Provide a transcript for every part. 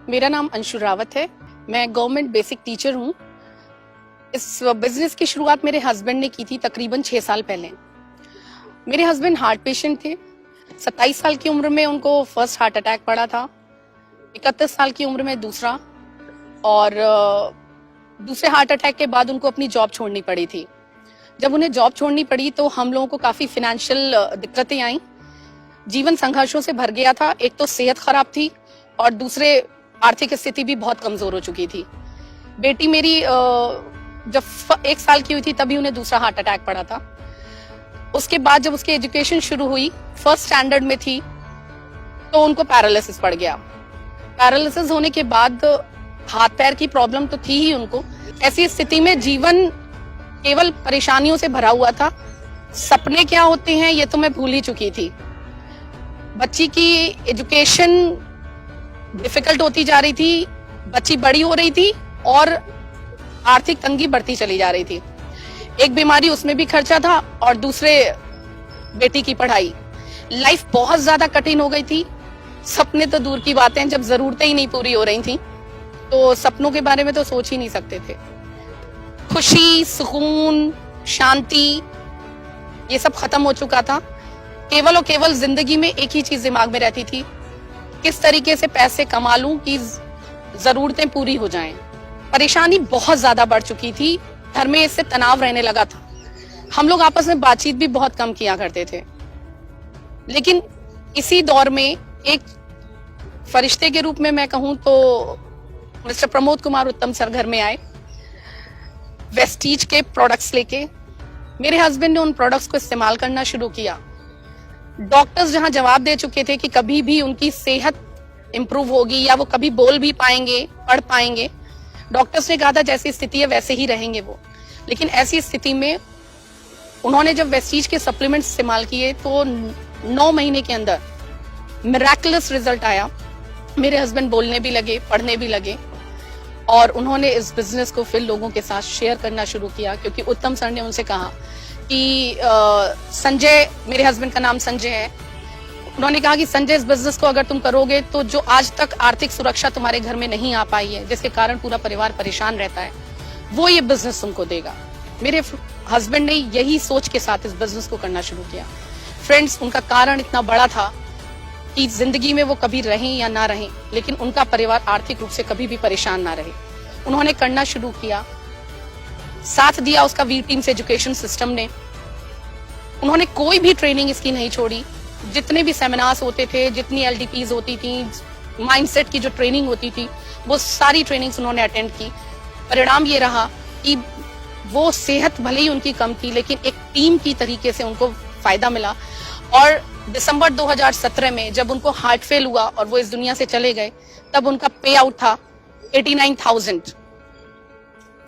मेरा नाम अंशु रावत है। मैं गवर्नमेंट बेसिक टीचर हूँ। इस बिजनेस की शुरुआत मेरे हस्बैंड ने की थी तकरीबन 6 साल पहले। मेरे हस्बैंड हार्ट पेशेंट थे। 27 साल की उम्र में उनको फर्स्ट हार्ट अटैक पड़ा था, 31 साल की उम्र में दूसरा, और दूसरे हार्ट अटैक के बाद उनको अपनी जॉब छोड़नी पड़ी थी। जब उन्हें जॉब छोड़नी पड़ी तो हम लोगों को काफी फाइनेंशियल दिक्कतें आई। जीवन संघर्षों से भर गया था। एक तो सेहत खराब थी और दूसरे आर्थिक स्थिति भी बहुत कमजोर हो चुकी थी। बेटी मेरी जब 1 साल की हुई थी तभी उन्हें दूसरा हार्ट अटैक पड़ा था। उसके बाद जब उसकी एजुकेशन शुरू हुई, फर्स्ट स्टैंडर्ड में थी, तो उनको पैरालिसिस पड़ गया। पैरालिसिस होने के बाद हाथ पैर की प्रॉब्लम तो थी ही उनको। ऐसी स्थिति में जीवन केवल परेशानियों से भरा हुआ था। सपने क्या होते हैं ये तो मैं भूल ही चुकी थी। बच्ची की एजुकेशन डिफिकल्ट होती जा रही थी, बच्ची बड़ी हो रही थी और आर्थिक तंगी बढ़ती चली जा रही थी। एक बीमारी, उसमें भी खर्चा था, और दूसरे बेटी की पढ़ाई। लाइफ बहुत ज्यादा कठिन हो गई थी। सपने तो दूर की बातें, जब जरूरतें ही नहीं पूरी हो रही थी तो सपनों के बारे में तो सोच ही नहीं सकते थे। खुशी, सुकून, शांति, ये सब खत्म हो चुका था। केवल और केवल जिंदगी में एक ही चीज दिमाग में रहती थी, किस तरीके से पैसे कमा लूं कि जरूरतें पूरी हो जाएं। परेशानी बहुत ज्यादा बढ़ चुकी थी। घर में इससे तनाव रहने लगा था। हम लोग आपस में बातचीत भी बहुत कम किया करते थे। लेकिन इसी दौर में एक फरिश्ते के रूप में मैं कहूं तो मिस्टर प्रमोद कुमार उत्तम सर घर में आए, वेस्टीज के प्रोडक्ट्स लेके। मेरे हस्बैंड ने उन प्रोडक्ट्स को इस्तेमाल करना शुरू किया। डॉक्टर्स जहां जवाब दे चुके थे कि कभी भी उनकी सेहत इंप्रूव होगी या वो कभी बोल भी पाएंगे, पढ़ पाएंगे, डॉक्टर्स ने कहा था जैसी स्थिति है वैसे ही रहेंगे वो। लेकिन ऐसी स्थिति में उन्होंने जब वेस्टीज के सप्लीमेंट्स इस्तेमाल किए तो 9 महीने के अंदर मिरेकुलस रिजल्ट आया। मेरे हस्बैंड बोलने भी लगे, पढ़ने भी लगे, और उन्होंने इस बिजनेस को फिर लोगों के साथ शेयर करना शुरू किया। क्योंकि उत्तम सर ने उनसे कहा कि संजय, मेरे हस्बैंड का नाम संजय है, उन्होंने कहा कि संजय, इस बिजनेस को अगर तुम करोगे तो जो आज तक आर्थिक सुरक्षा तुम्हारे घर में नहीं आ पाई है, जिसके कारण पूरा परिवार परेशान रहता है, वो ये बिजनेस तुमको देगा। मेरे हस्बैंड ने यही सोच के साथ इस बिजनेस को करना शुरू किया। फ्रेंड्स, उनका कारण इतना बड़ा था कि जिंदगी में वो कभी रहें या ना रहें, लेकिन उनका परिवार आर्थिक रूप से कभी भी परेशान ना रहे। उन्होंने करना शुरू किया, साथ दिया उसका वी टीम्स एजुकेशन सिस्टम ने। उन्होंने कोई भी ट्रेनिंग इसकी नहीं छोड़ी। जितने भी सेमिनार्स होते थे, जितनी LDPs होती थी, माइंडसेट की जो ट्रेनिंग होती थी, वो सारी ट्रेनिंग्स उन्होंने अटेंड की। परिणाम ये रहा कि वो सेहत भले ही उनकी कम थी, लेकिन एक टीम की तरीके से उनको फायदा मिला। और दिसंबर 2017 में जब उनको हार्ट फेल हुआ और वो इस दुनिया से चले गए, तब उनका पे आउट था 89,000।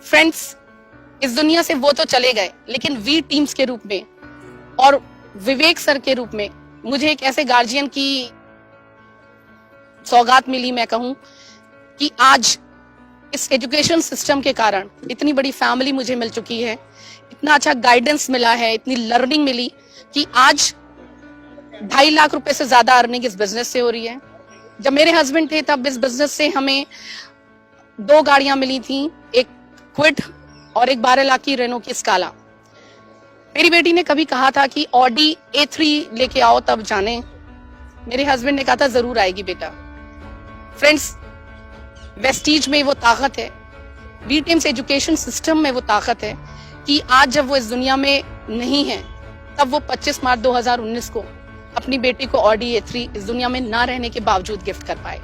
फ्रेंड्स, इस दुनिया से वो तो चले गए, लेकिन वी टीम्स के रूप में और विवेक सर के रूप में मुझे एक ऐसे गार्जियन की सौगात मिली। मैं कहूं कि आज इस एजुकेशन सिस्टम के कारण इतनी बड़ी फैमिली मुझे मिल चुकी है, इतना अच्छा गाइडेंस मिला है, इतनी लर्निंग मिली कि आज 2.5 लाख रुपए से ज्यादा अर्निंग इस बिजनेस से हो रही है। जब मेरे हस्बैंड थे तब इस बिजनेस से हमें 2 गाड़ियां मिली थी, एक क्विड और एक 12 लाख की रेनो की स्काला। मेरी बेटी ने कभी कहा था कि ऑडी A3 लेके आओ तब जाने। मेरे हस्बैंड ने कहा था जरूर आएगी बेटा। फ्रेंड्स, वेस्टीज में वो ताकत है, वी टीम्स एजुकेशन सिस्टम में वो ताकत है कि आज जब वो इस दुनिया में नहीं है, तब वो 25 मार्च 2019 को अपनी बेटी को ऑडी A3 इस दुनिया में ना रहने के बावजूद गिफ्ट कर पाए।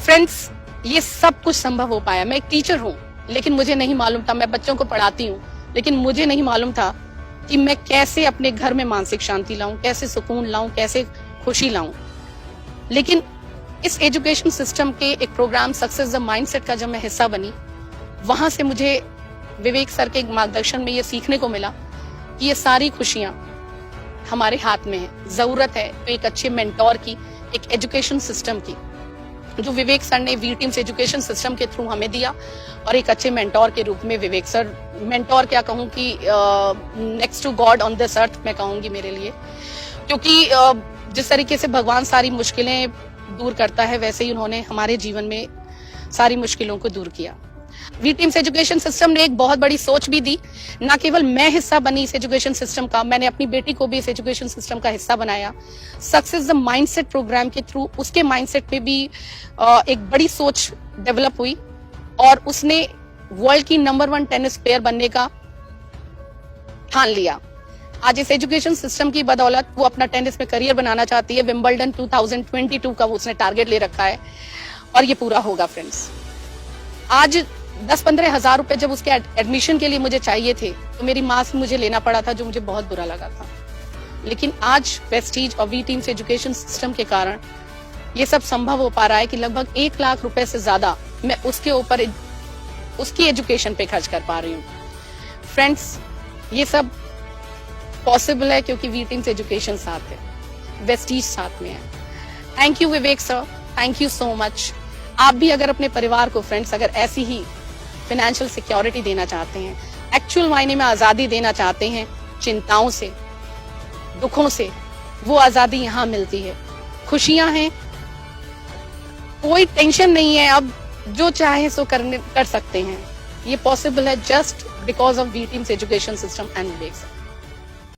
फ्रेंड्स, ये सब कुछ संभव हो पाया। मैं एक टीचर हूँ, लेकिन मुझे नहीं मालूम था, मैं बच्चों को पढ़ाती हूँ, लेकिन मुझे नहीं मालूम था कि मैं कैसे अपने घर में मानसिक शांति लाऊं, कैसे सुकून लाऊं, कैसे खुशी लाऊं। लेकिन इस एजुकेशन सिस्टम के एक प्रोग्राम सक्सेस द माइंडसेट का जब मैं हिस्सा बनी, वहां से मुझे विवेक सर के मार्गदर्शन में ये सीखने को मिला कि ये सारी खुशियां हमारे हाथ में है। जरूरत है तो एक अच्छे मेंटोर की, एक एजुकेशन सिस्टम की, जो विवेक सर ने वी टीम्स एजुकेशन सिस्टम के थ्रू हमें दिया। और एक अच्छे मेंटोर के रूप में विवेक सर, मेंटोर क्या कहूँ कि next to God on this earth मैं कहूँगी मेरे लिए। क्योंकि जिस तरीके से भगवान सारी मुश्किलें दूर करता है, वैसे ही उन्होंने हमारे जीवन में सारी मुश्किलों को दूर किया। वी टीम्स एजुकेशन सिस्टम ने एक बहुत बड़ी सोच भी दी। ना केवल मैं हिस्सा बनी इस एजुकेशन सिस्टम का, मैंने अपनी बेटी को भी इस एजुकेशन सिस्टम का हिस्सा बनाया। सक्सेस द माइंडसेट प्रोग्राम के थ्रू उसके माइंडसेट पे भी एक बड़ी सोच डेवलप हुई और उसने वर्ल्ड की नंबर 1 टेनिस प्लेयर बनने का ठान लिया। आज इस एजुकेशन सिस्टम की बदौलत वो अपना टेनिस में करियर बनाना चाहती है। विंबलडन 2022 का वो उसने टारगेट ले रखा है और ये पूरा होगा फ्रेंड्स। आज 10-15 हजार रुपए जब उसके एडमिशन के लिए मुझे चाहिए थे तो मेरी माँ से मुझे लेना पड़ा था, जो मुझे बहुत बुरा लगा था। लेकिन आज वेस्टीज और वी टीम्स एजुकेशन सिस्टम के कारण ये सब संभव हो पा रहा है कि लगभग 1 लाख रुपए से ज्यादा मैं उसके ऊपर उसकी एजुकेशन पे खर्च कर पा रही हूँ। फ्रेंड्स, ये सब पॉसिबल है क्योंकि वी टीम्स एजुकेशन साथ है, वेस्टीज साथ में है। Thank you Vivek sir, thank you so much. आप भी अगर अपने परिवार को फ्रेंड्स अगर ऐसी ही फाइनेंशियल सिक्योरिटी देना चाहते हैं, एक्चुअल मायने में आजादी देना चाहते हैं चिंताओं से, दुखों से, वो आजादी यहाँ मिलती है। खुशियां हैं, कोई टेंशन नहीं है, अब जो चाहे सो कर सकते हैं। ये पॉसिबल है just because of V Teams education system and Vivek sir.